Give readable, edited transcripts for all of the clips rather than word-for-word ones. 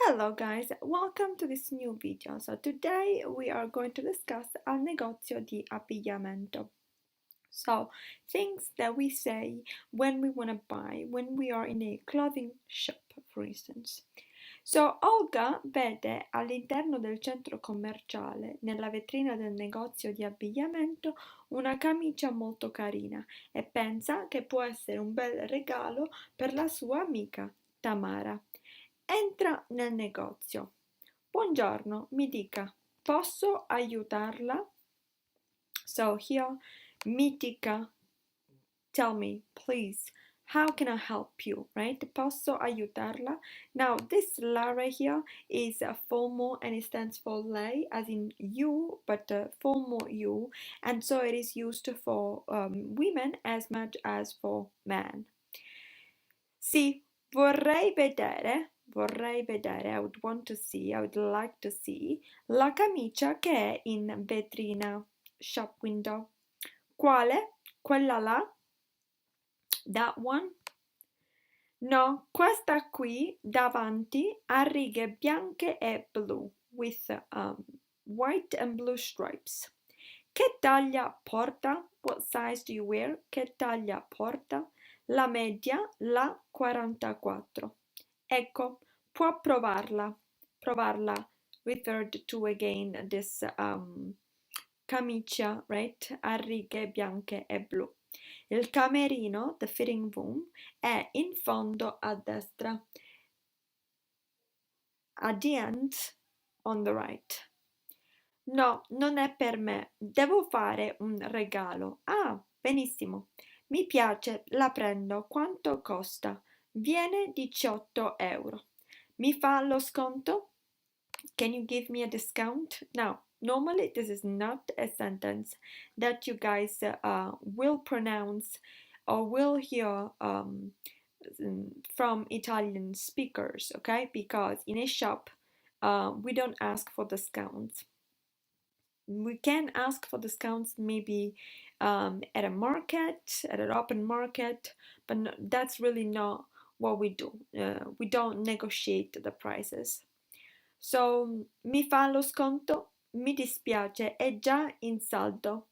Hello guys, welcome to this new video. So today we are going to discuss al negozio di abbigliamento. So things that we say when we want to buy, when we are in a clothing shop, for instance. So Olga vede all'interno del centro commerciale, nella vetrina del negozio di abbigliamento, una camicia molto carina e pensa che può essere un bel regalo per la sua amica Tamara. Entra nel negozio. Buongiorno, mi dica, posso aiutarla? So here, mi dica, tell me, please, how can I help you, right? Posso aiutarla? Now, this la right here is a formal and it stands for lei, as in you, but formal you, and so it is used for women as much as for men. Sì, vorrei vedere, I would want to see, I would like to see, la camicia che è in vetrina, shop window. Quale? Quella là? That one? No, questa qui davanti a righe bianche e blu, with white and blue stripes. Che taglia porta? What size do you wear? Che taglia porta? La media, la 44. Ecco, può provarla, referred to again this camicia, right? A righe bianche e blu. Il camerino, the fitting room, è in fondo a destra. At the end, on the right. No, non è per me. Devo fare un regalo. Ah, benissimo. Mi piace, la prendo. Quanto costa? Viene 18 euro. Mi fa lo sconto? Can you give me a discount? Now, normally this is not a sentence that you guys will pronounce or will hear from Italian speakers, okay? Because in a shop, we don't ask for discounts. We can ask for discounts maybe at a market, at an open market, but no, that's really not what we do. We don't negotiate the prices. So, mi fa lo sconto? Mi dispiace, è già in saldo.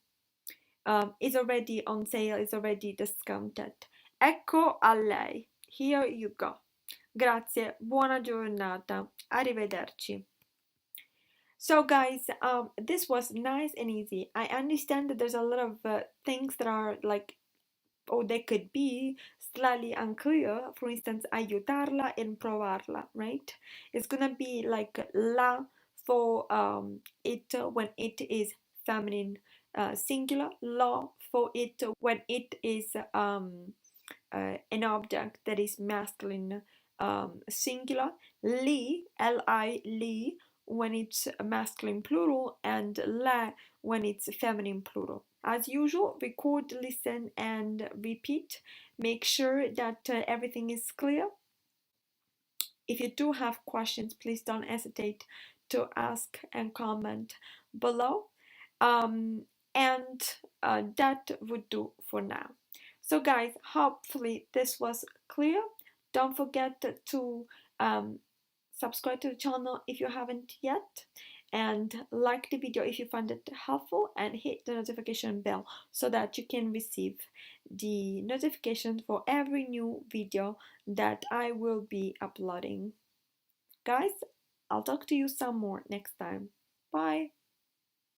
It's already on sale, it's already discounted. Ecco a lei. Here you go. Grazie, buona giornata. Arrivederci. So guys, this was nice and easy. I understand that there's a lot of things that are like, or they could be slightly unclear. For instance, aiutarla and provarla, right? It's gonna be like la for it when it is feminine singular, la for it when it is an object that is masculine singular, li, li, li when it's masculine plural, and la when it's feminine plural. As usual, record, listen, and repeat. Make sure that everything is clear. If you do have questions, please don't hesitate to ask and comment below. And that would do for now. So guys, hopefully this was clear. Don't forget to subscribe to the channel if you haven't yet, and like the video if you found it helpful, and hit the notification bell so that you can receive the notifications for every new video that I will be uploading. Guys, I'll talk to you some more next time. Bye!